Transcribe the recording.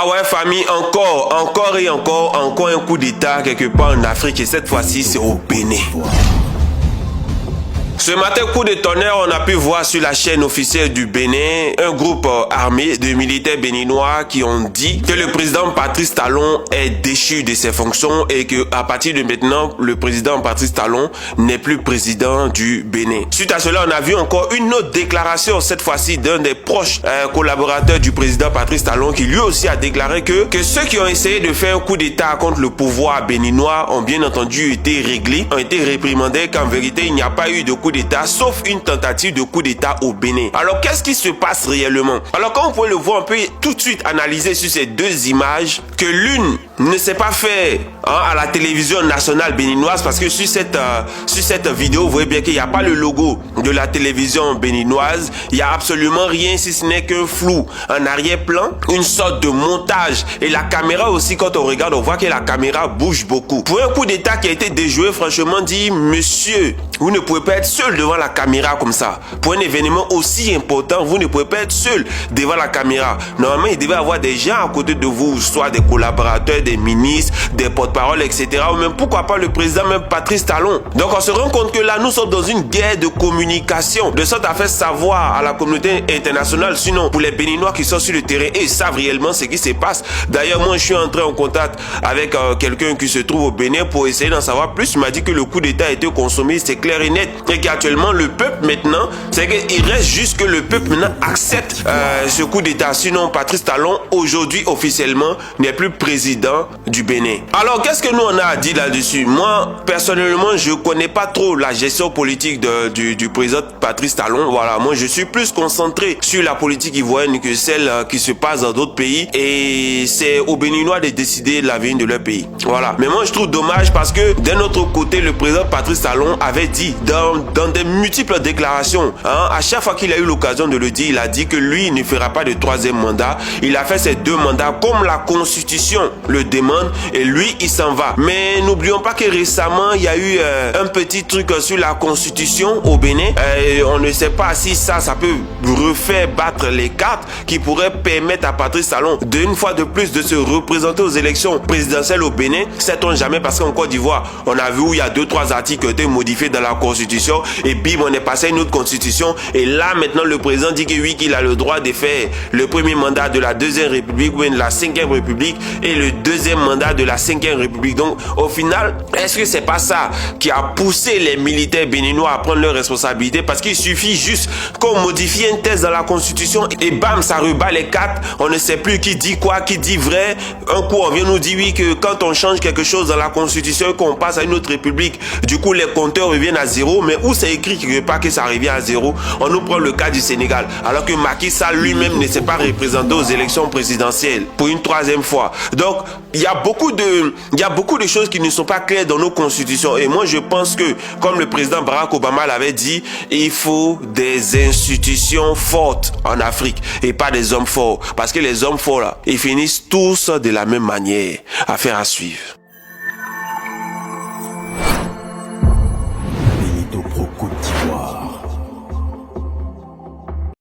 ouais famille, encore un coup d'état quelque part en Afrique et cette fois-ci c'est au Bénin. Ce matin, coup de tonnerre, on a pu voir sur la chaîne officielle du Bénin un groupe armé de militaires béninois qui ont dit que le président Patrice Talon est déchu de ses fonctions et que à partir de maintenant, le président Patrice Talon n'est plus président du Bénin. Suite à cela, on a vu encore une autre déclaration, cette fois-ci d'un des proches collaborateurs du président Patrice Talon qui lui aussi a déclaré que ceux qui ont essayé de faire un coup d'état contre le pouvoir béninois ont bien entendu été réglés, ont été réprimandés, qu'en vérité, il n'y a pas eu de coup d'état, sauf une tentative de coup d'état au Bénin. Alors, qu'est-ce qui se passe réellement? Alors, comme vous pouvez le voir, on peut tout de suite analyser sur ces deux images que l'une ne s'est pas fait à la télévision nationale béninoise parce que sur cette vidéo, vous voyez bien qu'il n'y a pas le logo de la télévision béninoise. Il n'y a absolument rien si ce n'est qu'un flou en arrière-plan, une sorte de montage. Et la caméra aussi, quand on regarde, on voit que la caméra bouge beaucoup. Pour un coup d'état qui a été déjoué, franchement dit, monsieur, vous ne pouvez pas être seul devant la caméra comme ça. Pour un événement aussi important, vous ne pouvez pas être seul devant la caméra. Normalement, il devait y avoir des gens à côté de vous, soit des collaborateurs, des ministres, des porte-paroles, etc. Ou même, pourquoi pas le président, même Patrice Talon. Donc, on se rend compte que là, nous sommes dans une guerre de communication, de sorte à faire savoir à la communauté internationale, sinon pour les Béninois qui sont sur le terrain et ils savent réellement ce qui se passe. D'ailleurs, moi, je suis entré en contact avec quelqu'un qui se trouve au Bénin pour essayer d'en savoir plus. Il m'a dit que le coup d'état a été consommé, c'est clair et net. Et qu'actuellement, le peuple maintenant, c'est qu'il reste juste que le peuple maintenant accepte ce coup d'état. Sinon, Patrice Talon, aujourd'hui, officiellement, n'est plus président du Bénin. Alors, qu'est-ce que nous, on a à dire là-dessus? Moi, personnellement, je connais pas trop la gestion politique du président Patrice Talon. Voilà, moi, je suis plus concentré sur la politique ivoirienne que celle qui se passe dans d'autres pays. Et c'est aux Béninois de décider de l'avenir de leur pays. Voilà. Mais moi, je trouve dommage parce que, d'un autre côté, le président Patrice Talon avait dit dans des multiples déclarations, à chaque fois qu'il a eu l'occasion de le dire, il a dit que lui, il ne fera pas de troisième mandat. Il a fait ses deux mandats comme la Constitution le demande et lui, il s'en va. Mais n'oublions pas que récemment, il y a eu un petit truc sur la Constitution au Bénin. On ne sait pas si ça peut refaire battre les cartes qui pourraient permettre à Patrice Talon d'une fois de plus de se représenter aux élections présidentielles au Bénin. Sait-on jamais, parce qu'en Côte d'Ivoire, on a vu où il y a 2-3 articles qui ont été modifiés dans la Constitution et bim, on est passé à une autre Constitution et là maintenant le président dit que oui, qu'il a le droit de faire le premier mandat de la deuxième République ou de la cinquième République et le deuxième mandat de la cinquième République. Donc au final, est-ce que c'est pas ça qui a poussé les militaires béninois à prendre leurs responsabilités? Parce qu'il suffit juste qu'on modifie un texte dans la Constitution et bam, ça rebat les cartes. On ne sait plus qui dit quoi, qui dit vrai. Un coup on vient nous dire oui que quand on change quelque chose dans la Constitution et qu'on passe à une autre République, du coup les compteurs reviennent à zéro. Mais où c'est écrit quelque part que ça revient à zéro? On nous prend le cas du Sénégal, alors que Macky Sall lui-même ne s'est pas représenté aux élections présidentielles pour une troisième fois. Donc il y a beaucoup de choses qui ne sont pas claires dans nos constitutions. Et moi je pense que, comme le président Barack Obama l'avait dit, il faut des institutions fortes en Afrique et pas des hommes forts. Parce que les hommes forts là, ils finissent tous de la même manière. Affaire à suivre.